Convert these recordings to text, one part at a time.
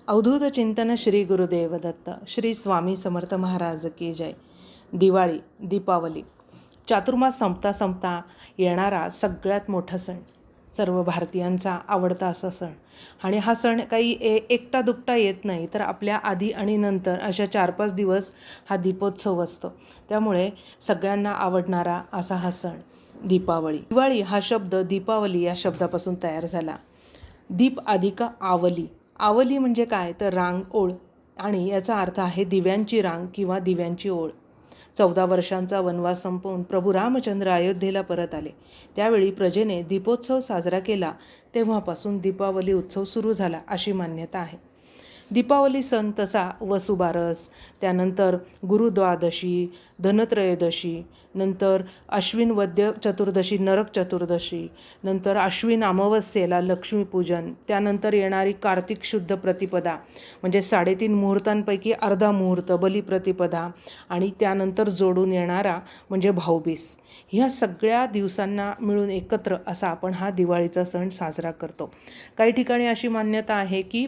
अवधूत चिंतन श्री गुरुदेव दत्त श्री स्वामी समर्थ महाराज की जय. दिवाळी, दीपावली, चातुर्मास संपता संपता येणारा सगळ्यात मोठा सण, सर्व भारतीयांचा आवडता असा सण. आणि हा सण काही एकटा दुपटा येत नाही, तर आपल्या आधी आणि नंतर अशा 4-5 दिवस हा दीपोत्सव असतो. त्यामुळे सगळ्यांना आवडणारा असा हा सण दीपावली. दिवाळी हा शब्द दीपावली या शब्दापासून तयार झाला. दीप अधिक आवली. आवली म्हणजे काय, तर रांग, ओळ, आणि याचा अर्थ आहे दिव्यांची रांग किंवा दिव्यांची ओळ. 14 वर्षांचा वनवास संपवून प्रभू रामचंद्र अयोध्येला परत आले. त्यावेळी प्रजेने दीपोत्सव साजरा केला. तेव्हापासून दीपावली उत्सव सुरू झाला अशी मान्यता आहे. दीपावली सण तसा वसुबारस, त्यानंतर गुरुद्वादशी, धनत्रयोदशी, नंतर अश्विन वद्य चतुर्दशी, नरक चतुर्दशी, नंतर अश्विन अमावस्येला लक्ष्मीपूजन, त्यानंतर येणारी कार्तिक शुद्ध प्रतिपदा म्हणजे 3.5 मुहूर्तांपैकी अर्धा मुहूर्त बलिप्रतिपदा, आणि त्यानंतर जोडून येणारा म्हणजे भाऊबीज. ह्या सगळ्या दिवसांना मिळून एकत्र असा आपण हा दिवाळीचा सण साजरा करतो. काही ठिकाणी अशी मान्यता आहे की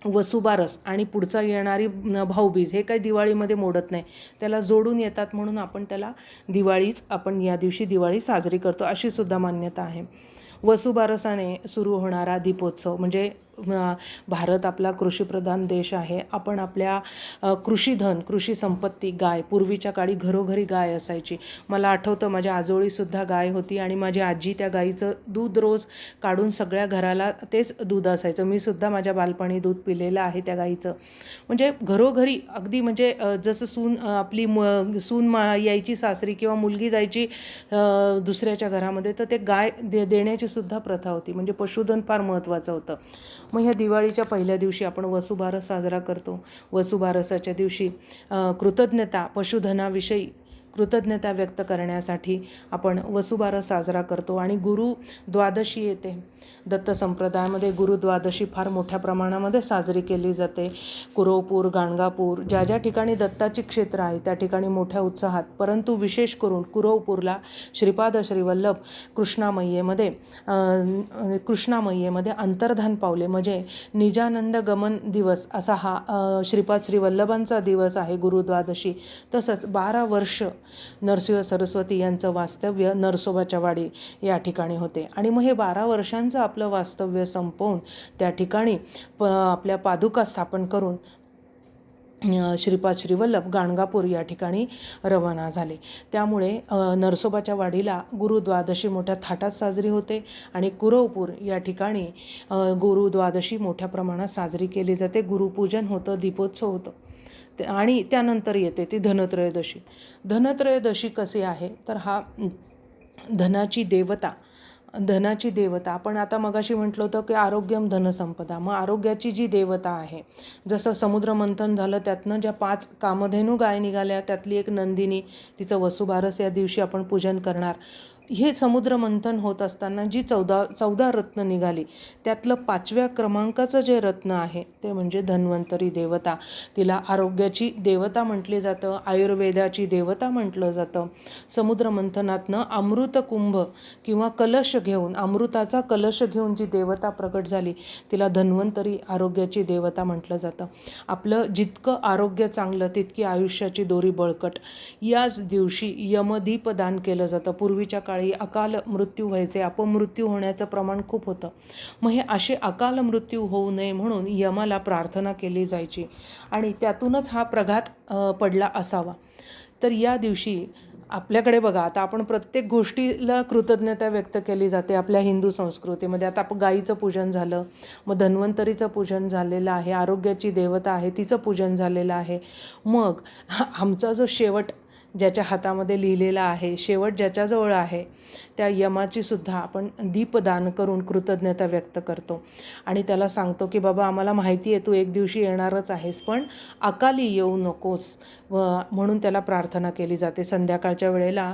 वसुबारस आणि पुढचा येणारी भाऊबीज हे काही दिवाळीमध्ये मोडत नाही, त्याला जोडून येतात, म्हणून आपण त्याला आपण या दिवशी दिवाळी साजरी करतो अशी सुद्धा मान्यता आहे. वसुबारसाने सुरू होणारा दीपोत्सव म्हणजे भारत आपला कृषीप्रधान देश आहे. आपण आपल्या कृषीधन, कृषी संपत्ती, गाय, पूर्वीच्या काळी घरोघरी गाय असायची. मला आठवतं माझ्या आजोळीसुद्धा गाय होती आणि माझी आजी त्या गाईचं दूध रोज काढून सगळ्या घराला तेच दूध असायचं. मी सुद्धा माझ्या बालपणी दूध पिलेलं आहे त्या गाईचं. म्हणजे घरोघरी अगदी म्हणजे जसं सून यायची सासरी किंवा मुलगी जायची दुसऱ्याच्या घरामध्ये, तर ते गाय देण्याची सुद्धा प्रथा होती. म्हणजे पशुधन फार महत्त्वाचं होतं. मग ह्या दिवाळीच्या पहिल्या दिवशी आपण वसुबारस साजरा करतो. वसुबारसाच्या दिवशी पशुधनाविषयी कृतज्ञता व्यक्त करण्यासाठी आपण वसुबारस साजरा करतो. आणि गुरु द्वादशी येते. दत्त संप्रदायामध्ये गुरुद्वादशी फार मोठ्या प्रमाणामध्ये साजरी केली जाते. कुरवपूर, गाणगापूर, ज्या ज्या ठिकाणी दत्ताची क्षेत्र आहे त्या ठिकाणी मोठ्या उत्साहात, परंतु विशेष करून कुरवपूरला श्रीपाद श्रीवल्लभ कृष्णामय्येमध्ये अंतर्धान पावले, म्हणजे निजानंद गमन दिवस असा हा श्रीपाद श्रीवल्लभांचा दिवस आहे गुरुद्वादशी. तसंच 12 वर्ष नरसिंह सरस्वती यांचं वास्तव्य नरसोबाच्या वाडी या ठिकाणी होते. आणि मग हे 12 वर्षांचं आपलं वास्तव्य संपवून त्या ठिकाणी आपल्या पादुका स्थापन करून श्रीपाद श्रीवल्लभ गाणगापूर या ठिकाणी रवाना झाले. त्यामुळे नरसोबाच्या वाडीला गुरुद्वादशी मोठ्या थाटात साजरी होते आणि कुरवपूर या ठिकाणी गुरुद्वादशी मोठ्या प्रमाणात साजरी केली जाते. गुरुपूजन होतं, दीपोत्सव होतं. आणि त्यानंतर येते ती धनत्रयोदशी. धनत्रयोदशी कशी आहे, तर हा धनाची देवता आपण आता मगाशी म्हटलं होतं की आरोग्यम धनसंपदा. मग आरोग्याची जी देवता आहे, जसं समुद्रमंथन झालं त्यातनं ज्या 5 कामधेनू गाय निघाल्या त्यातली एक नंदिनी, तिचं वसुबारस या दिवशी आपण पूजन करणार. हे समुद्रमंथन होत असताना जी 14 रत्न निघाली त्यातलं 5व्या क्रमांकाचं जे रत्न आहे ते म्हणजे धन्वंतरी देवता. तिला आरोग्याची देवता म्हटली जातं, आयुर्वेदाची देवता म्हटलं जातं. समुद्रमंथनातनं अमृतकुंभ किंवा अमृताचा कलश घेऊन जी देवता प्रकट झाली तिला धन्वंतरी आरोग्याची देवता म्हटलं जातं. आपलं जितकं आरोग्य चांगलं तितकी आयुष्याची दोरी बळकट. याच दिवशी यमदीप दान केलं जातं. पूर्वीच्या काळी अकाल मृत्यू व्हायचे, अपमृत्यू होण्याचं प्रमाण खूप होतं. मग हे असे अकाल मृत्यू होऊ नये म्हणून यमाला प्रार्थना केली जायची आणि त्यातूनच हा प्रघात पडला असावा. तर या दिवशी आपल्याकडे बघा, आता आपण प्रत्येक गोष्टीला कृतज्ञता व्यक्त केली जाते आपल्या हिंदू संस्कृतीमध्ये. आता आपण गाईचं पूजन झालं, मग धन्वंतरीचं पूजन झालेलं आहे, आरोग्याची देवता आहे तिचं पूजन झालेलं आहे. मग आमचा जो शेवट ज्याच्या हातामध्ये लिहिलेला आहे, शेवट ज्याच्याजवळ आहे, त्या यमाची सुद्धा आपण दीपदान करून कृतज्ञता व्यक्त करतो आणि त्याला सांगतो की बाबा आम्हाला माहिती आहे तू एक दिवशी येणारच आहेस, पण अकाली येऊ नकोस, म्हणून त्याला प्रार्थना केली जाते. संध्याकाळच्या वेळेला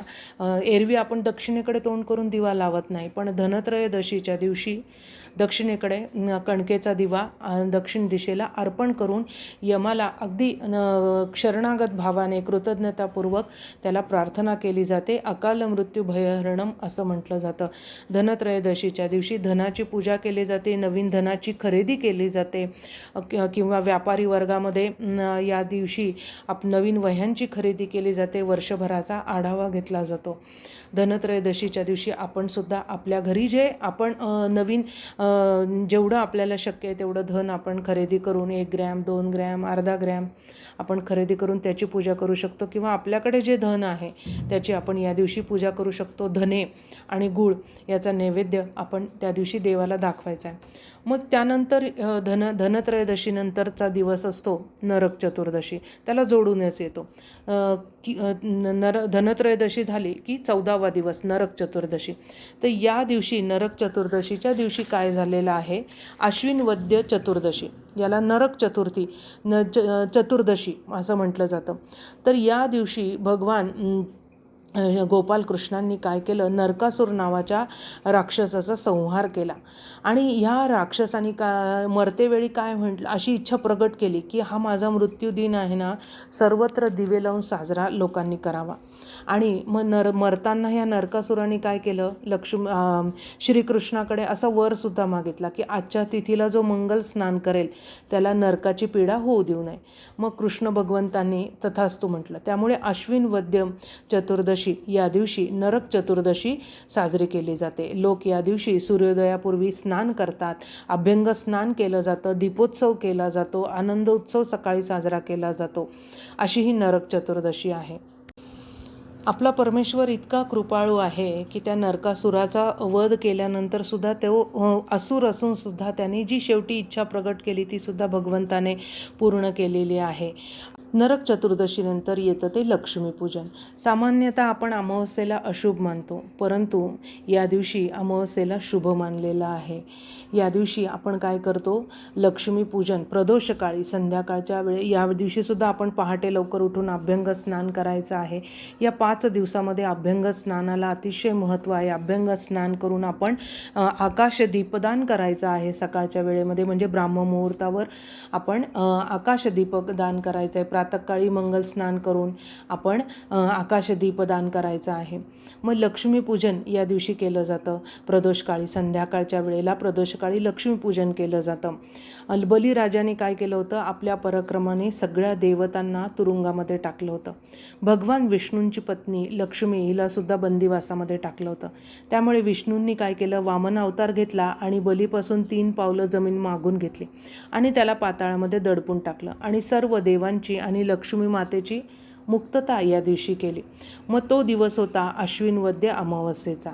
एरवी आपण दक्षिणेकडे तोंड करून दिवा लावत नाही, पण धनत्रयोदशीच्या दिवशी दक्षिणेकडे कणकेचा दिवा दक्षिण दिशेला अर्पण करून यमाला अगदी शरणागत भावाने कृतज्ञतापूर्वक त्याला प्रार्थना केली जाते. अकाल मृत्यू भयहरणम असं म्हटलं जातं. धनत्रयोदशीच्या दिवशी धनाची पूजा केली जाते, नवीन धनाची खरेदी केली जाते किंवा व्यापारी वर्गामध्ये या दिवशी नवीन वह्यांची खरेदी केली जाते. वर्षभराचा आढावा घेतला जातो. धनत्रयोदशीच्या दिवशी आपण सुद्धा आपल्या घरी जे आपण नवीन जेवढं आपल्याला शक्य आहे तेवढं धन आपण खरेदी करून 1 ग्रॅम 2 ग्रॅम अर्धा ग्रॅम आपण खरेदी करून त्याची पूजा करू शकतो किंवा आपल्याकडे जे धन आहे त्याची आपण या दिवशी पूजा करू शकतो. धने आणि गूळ याचा नैवेद्य आपण त्या दिवशी देवाला दाखवायचा आहे. मग त्यानंतर धनत्रयोदशीनंतरचा दिवस असतो नरक चतुर्दशी, त्याला जोडूनच येतो. धनत्रयोदशी झाली की 14वा दिवस नरक चतुर्दशी. तर या दिवशी नरक चतुर्दशीच्या दिवशी काय झालेलं आहे, आश्विन वद्य चतुर्दशी, याला नरक चतुर्थी चतुर्दशी असं म्हटलं जातं. तर या दिवशी भगवान गोपालकृष्णांनी काय केलं, नरकासूर नावाच्या राक्षसाचा संहार केला आणि ह्या राक्षसाने मरतेवेळी काय म्हटलं, अशी इच्छा प्रगट केली की हा माझा मृत्यूदिन आहे ना, सर्वत्र दिवे लावून साजरा लोकांनी करावा. आणि मग मरताना ह्या नरकासुराने काय केलं, श्रीकृष्णाकडे असा वरसुद्धा मागितला की आजच्या तिथीला जो मंगल स्नान करेल त्याला नरकाची पीडा होऊ देऊ नये. मग कृष्ण भगवंतांनी तथास्तु म्हटलं. त्यामुळे आश्विन वद्य चतुर्दशी या दिवशी नरक चतुर्दशी साजरी केली जाते. लोक या दिवशी सूर्योदयापूर्वी स्नान करतात, अभ्यंग स्नान केलं जातं, दीपोत्सव केला जातो, आनंद उत्सव सकाळी साजरा केला जातो. अशी ही नरक चतुर्दशी आहे. आपला परमेश्वर इतका कृपाळू आहे की त्या नरकासुराचा वध केल्यानंतर सुद्धा तो असुर असून सुद्धा त्याने जी शेवटी इच्छा प्रगट केली ती सुद्धा भगवंताने पूर्ण केलेली आहे. नरक चतुर्दशीनंतर येतं ते लक्ष्मीपूजन. सामान्यतः आपण अमावस्येला अशुभ मानतो, परंतु या दिवशी अमावस्येला शुभ मानलेलं आहे. या दिवशी आपण काय करतो, लक्ष्मीपूजन प्रदोषकाळी संध्याकाळच्या वेळी, या दिवशीसुद्धा आपण पहाटे लवकर उठून अभ्यंग स्नान करायचं आहे. या 5 दिवसामध्ये अभ्यंग स्नानाला अतिशय महत्त्व आहे. अभ्यंग स्नान करून आपण आकाश दीपदान करायचं आहे सकाळच्या वेळेमध्ये, म्हणजे ब्राह्ममुहूर्तावर आपण आकाश दीपदान करायचं आहे. प्रातःकाळी मंगल स्नान करून आपण आकाश दीपदान करायचं आहे. मग लक्ष्मीपूजन या दिवशी केलं जातं. प्रदोषकाळी संध्याकाळच्या वेळेला प्रदोषकाळी लक्ष्मीपूजन केलं जातं. बलिराजाने काय केलं होतं, आपल्या पराक्रमाने सगळ्या देवतांना तुरुंगामध्ये टाकलं होतं. भगवान विष्णूंची पत्नी लक्ष्मी हिलासुद्धा बंदिवासामध्ये टाकलं होतं. त्यामुळे विष्णूंनी काय केलं, वामन अवतार घेतला आणि बलीपासून 3 पावलं जमीन मागून घेतली आणि त्याला पाताळामध्ये दडपून टाकलं आणि सर्व देवांची आणि लक्ष्मी मातेची मुक्तता या दिवशी केली. मग तो दिवस होता आश्विन वद्य अमावस्येचा.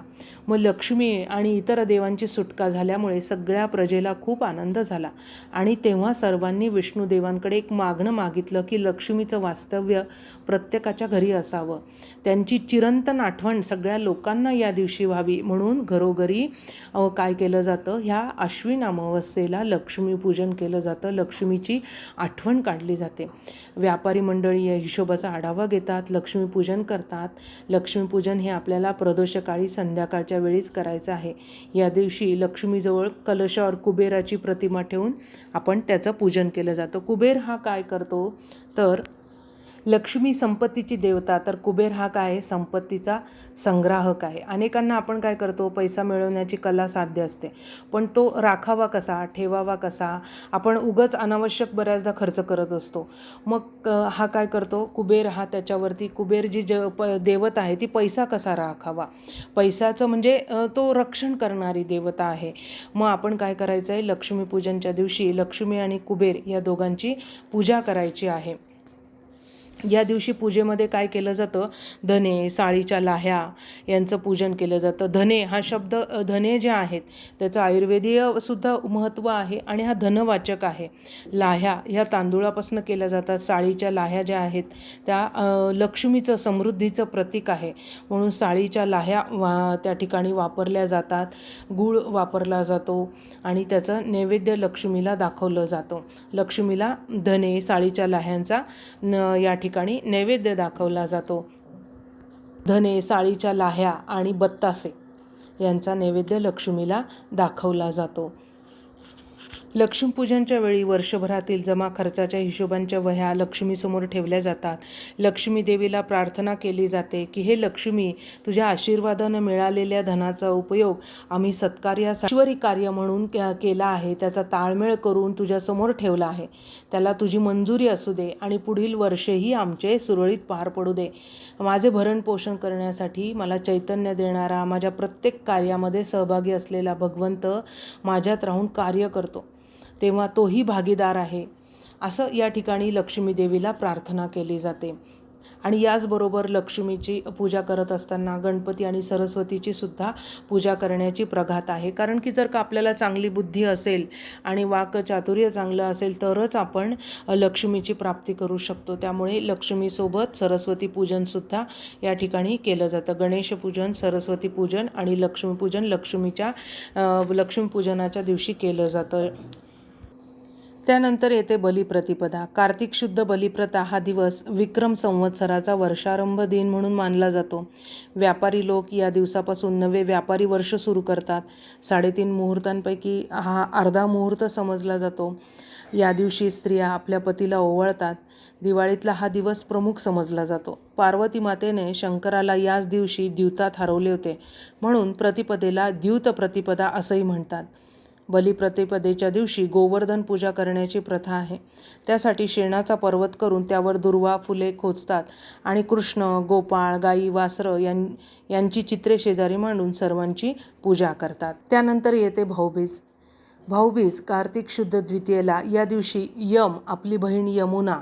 मग लक्ष्मी आणि इतर देवांची सुटका झाल्यामुळे सगळ्या प्रजेला खूप आनंद झाला आणि तेव्हा सर्वांनी विष्णुदेवांकडे एक मागणं मागितलं की लक्ष्मीचं वास्तव्य प्रत्येकाच्या घरी असावं, त्यांची चिरंतन आठवण सगळ्या लोकांना या दिवशी व्हावी, म्हणून घरोघरी काय केलं जातं, ह्या आश्विन अमावस्येला लक्ष्मीपूजन केलं जातं. लक्ष्मीची आठवण काढली जाते. व्यापारी मंडळी या हिशोबाचा आढावा घेतात, लक्ष्मीपूजन करतात. लक्ष्मीपूजन हे आपल्याला प्रदोषकाळी संध्याकाळच्या वेळीच करायचं आहे. या दिवशी लक्ष्मीजवळ कलशावर कुबेराची प्रतिमा ठेवून आपण त्याचं पूजन केलं जातं. कुबेर हा काय करतो, तर लक्ष्मी संपत्तीची देवता, तर कुबेर हा काय आहे, संपत्तीचा संग्राहक आहे. अनेकांना आपण काय करतो, पैसा मिळवण्याची कला साध्य असते, पण तो राखावा कसा, ठेवावा कसा, आपण उगाच अनावश्यक बऱ्याचदा खर्च करत असतो. मग हा काय करतो, कुबेर हा त्याच्यावरती, कुबेर जी देवता आहे ती पैसा कसा राखावा, पैशाचं म्हणजे तो रक्षण करणारी देवता आहे. मग आपण काय करायचं आहे, लक्ष्मीपूजनच्या दिवशी लक्ष्मी आणि कुबेर या दोघांची पूजा करायची आहे. या दिवशी पूजेमध्ये काय केलं जातं, धने, साळीच्या लाह्या यांचं पूजन केलं जातं. धने हा शब्द, धने जे आहेत त्याचं आयुर्वेदीय सुद्धा महत्त्व आहे आणि हा धनवाचक आहे. लाह्या ह्या तांदूळापासून केल्या जातात. साळीच्या लाह्या ज्या आहेत त्या लक्ष्मीचं, समृद्धीचं प्रतीक आहे, म्हणून साळीच्या लाह्या त्या ठिकाणी वापरल्या जातात. गूळ वापरला जातो आणि त्याचं नैवेद्य लक्ष्मीला दाखवलं जातं. लक्ष्मीला धने, साळीच्या लाह्यांचा या ठिकाणी नैवेद्य दाखवला जातो. धने, साळीच्या लाह्या आणि बत्तासे यांचा नैवेद्य लक्ष्मीला दाखवला जातो. लक्ष्मीपूजनच्या वेळी वर्षभरातील जमा खर्चाच्या हिशोबांच्या वह्या लक्ष्मीसमोर ठेवल्या जातात. लक्ष्मी देवीला प्रार्थना केली जाते की हे लक्ष्मी, तुझ्या आशीर्वादानं मिळालेल्या धनाचा उपयोग आम्ही सत्कार्यासाठी ईश्वरी कार्य म्हणून केला आहे, त्याचा ताळमेळ करून तुझ्यासमोर ठेवला आहे. त्याला तुझी मंजुरी असू दे आणि पुढील वर्षेही आमचे सुरळीत पार पडू दे. माझे भरणपोषण करण्यासाठी मला चैतन्य देणारा, माझ्या प्रत्येक कार्यामध्ये सहभागी असलेला भगवंत माझ्यात राहून कार्य करतो, तेव्हा तोही भागीदार आहे, असं या ठिकाणी लक्ष्मी देवीला प्रार्थना केली जाते. आणि याचबरोबर लक्ष्मीची पूजा करत असताना गणपती आणि सरस्वतीची सुद्धा पूजा करण्याची प्रघात आहे. कारण की जर का आपल्याला चांगली बुद्धी असेल आणि वाक्चातुर्य चांगलं असेल तरच आपण लक्ष्मीची प्राप्ती करू शकतो. त्यामुळे लक्ष्मीसोबत सरस्वती पूजनसुद्धा या ठिकाणी केलं जातं. गणेश पूजन, सरस्वती पूजन आणि लक्ष्मीपूजन लक्ष्मीपूजनाच्या दिवशी केलं जातं. त्यानंतर येते बलिप्रतिपदा. कार्तिक शुद्ध बलिप्रता हा दिवस विक्रम संवत्सराचा वर्षारंभ दिन म्हणून मानला जातो. व्यापारी लोक या दिवसापासून नवे व्यापारी वर्ष सुरू करतात. 3.5 मुहूर्तांपैकी हा अर्धा मुहूर्त समजला जातो. या दिवशी स्त्रिया आपल्या पतीला ओवाळतात. दिवाळीतला हा दिवस प्रमुख समजला जातो. पार्वती मातेने शंकराला याच दिवशी द्यूतात हरवले होते, म्हणून प्रतिपदेला द्यूत प्रतिपदा असंही म्हणतात. बलिप्रतिपदेच्या दिवशी गोवर्धन पूजा करण्याची प्रथा आहे. त्यासाठी शेणाचा पर्वत करून त्यावर दुर्वा फुले खोचतात आणि कृष्ण, गोपाळ, गाई, वासरं यांची चित्रे शेजारी मांडून सर्वांची पूजा करतात. त्यानंतर येते भाऊबीज. भाऊबीज कार्तिक शुद्ध द्वितीयेला. या दिवशी यम आपली बहीण यमुना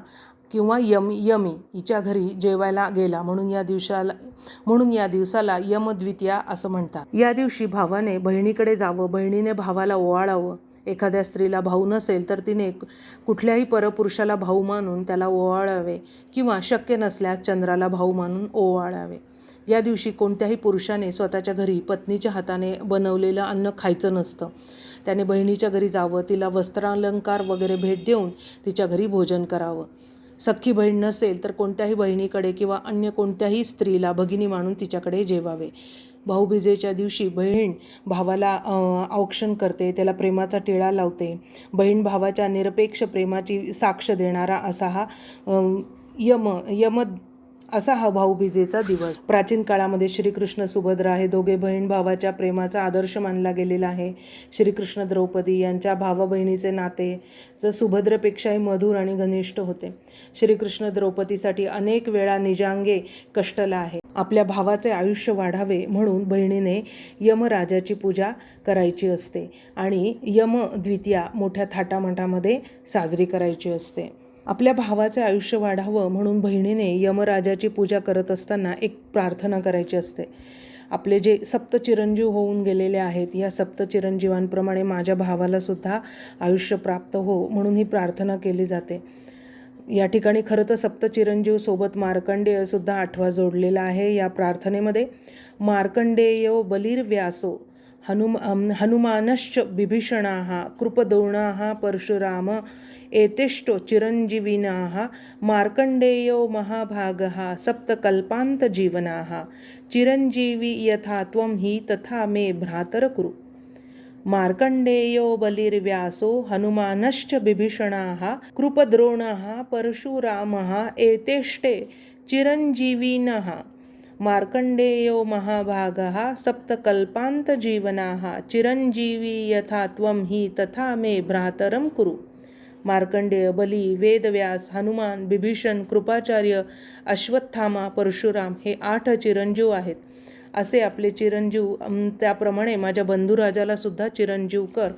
किंवा यमी हिच्या घरी जेवायला गेला, म्हणून या दिवसाला यमद्वितीया असं म्हणतात. या दिवशी भावाने बहिणीकडे जावं, बहिणीने भावाला ओवाळावं. एखाद्या स्त्रीला भाऊ नसेल तर तिने कुठल्याही परपुरुषाला भाऊ मानून त्याला ओवाळावे किंवा शक्य नसल्यास चंद्राला भाऊ मानून ओवाळावे. या दिवशी कोणत्याही पुरुषाने स्वतःच्या घरी पत्नीच्या हाताने बनवलेलं अन्न खायचं नसतं. त्याने बहिणीच्या घरी जावं, तिला वस्त्रालंकार वगैरे भेट देऊन तिच्या घरी भोजन करावं. सख्खी बहीण नसेल तर कोणत्याही बहिणीकडे किंवा अन्य कोणत्याही स्त्रीला भगिनी मानून तिच्याकडे जेवावे. भाऊबीजेच्या दिवशी बहीण भावाला औक्षण करते, त्याला प्रेमाचा टिळा लावते. बहीण भावाच्या निरपेक्ष प्रेमाची साक्ष देणारा असा हा भाऊबीजेचा दिवस. प्राचीन काळामध्ये श्रीकृष्ण सुभद्रा हे दोघे बहीण भावाच्या प्रेमाचा आदर्श मानला गेलेला आहे. श्रीकृष्ण द्रौपदी यांच्या भावा बहिणीचे नाते सुभद्रेपेक्षाही मधुर आणि घनिष्ठ होते. श्रीकृष्ण द्रौपदीसाठी अनेक वेळा निजांगे कष्टला आहे. आपल्या भावाचे आयुष्य वाढावे म्हणून बहिणीने यमराजाची पूजा करायची असते आणि यमद्वितीया मोठ्या थाटामाटामध्ये साजरी करायची असते. आपल्या भावाचे आयुष्य वाढावं म्हणून बहिणीने यमराजाची पूजा करत असताना एक प्रार्थना करायची असते. आपले जे सप्तचिरंजीव होऊन गेलेले आहेत, या सप्तचिरंजीवांप्रमाणे माझ्या भावाला सुद्धा आयुष्य प्राप्त हो म्हणून ही प्रार्थना केली जाते. या ठिकाणी खरं तर सप्तचिरंजीव सोबत मार्कंडेय सुद्धा आठवा जोडलेला आहे या प्रार्थनेमध्ये. मार्कंडेयो बलिर्व्यासो हनुमानश्च बिभीषणाः कृपद्रोणाः परशुराम एतेष्टो चिरंजीविनाः मार्कंडेयो महाभागः सप्तकल्पान्तजीवनाः चिरंजीवी यथा त्वं हि तथा मे भ्रातर कुरु. मार्कंडेयो बलिर्व्यासो हनुमानश्च बिभीषणाः कृपद्रोणः परशुरामः एतेष्टे चिरंजीविनः मार्कंडेयो महाभागः सप्तकल्पान्तजीवनाः चिरंजीवी यथा त्वं हि तथा मे भ्रातरं कुरु. मार्कंडेय, बली, वेदव्यास, हनुमान, बिभीषण, कृपाचार्य, अश्वत्थामा, परशुराम हे 8 चिरंजीव आहेत. असे आपले चिरंजीव, त्याप्रमाणे माझ्या बंधुराजाला सुद्धा चिरंजीव कर,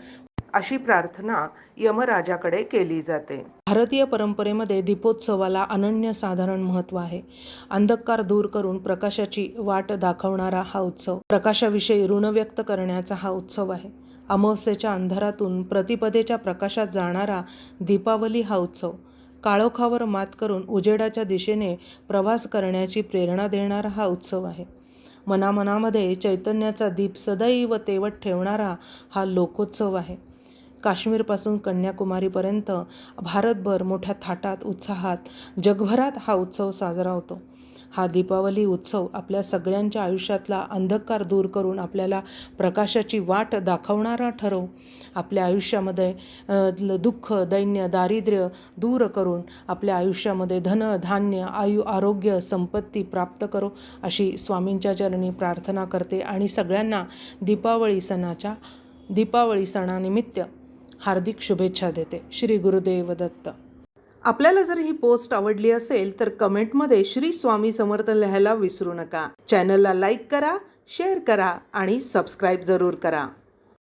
अशी प्रार्थना यमराजाकडे केली जाते. भारतीय परंपरेमध्ये दीपोत्सवाला अनन्यसाधारण महत्त्व आहे. अंधकार दूर करून प्रकाशाची वाट दाखवणारा हा उत्सव, प्रकाशाविषयी ऋण व्यक्त करण्याचा हा उत्सव आहे. अमावस्येच्या अंधारातून प्रतिपदेच्या प्रकाशात जाणारा दीपावली हा उत्सव, काळोखावर मात करून उजेडाच्या दिशेने प्रवास करण्याची प्रेरणा देणारा हा उत्सव आहे. मनामनामध्ये चैतन्याचा दीप सदैव तेवत ठेवणारा हा लोकोत्सव आहे. काश्मीरपासून कन्याकुमारीपर्यंत भारतभर मोठ्या थाटात, उत्साहात, जगभरात हा उत्सव साजरा होतो. हा दीपावली उत्सव आपल्या सगळ्यांच्या आयुष्यातला अंधकार दूर करून आपल्याला प्रकाशाची वाट दाखवणारा ठरो. आपल्या आयुष्यामध्ये दुःख, दैन्य, दारिद्र्य दूर करून आपल्या आयुष्यामध्ये धन, धान्य, आरोग्य, संपत्ती प्राप्त करो अशी स्वामींच्या चरणी प्रार्थना करते आणि सगळ्यांना दीपावली सणानिमित्त हार्दिक शुभेच्छा देते. श्री गुरुदेव दत्त. आपल्याला जर ही पोस्ट आवडली असेल तर कमेंटमध्ये श्री स्वामी समर्थ लिहायला विसरू नका. चॅनलला लाईक करा, शेअर करा आणि सबस्क्राईब जरूर करा.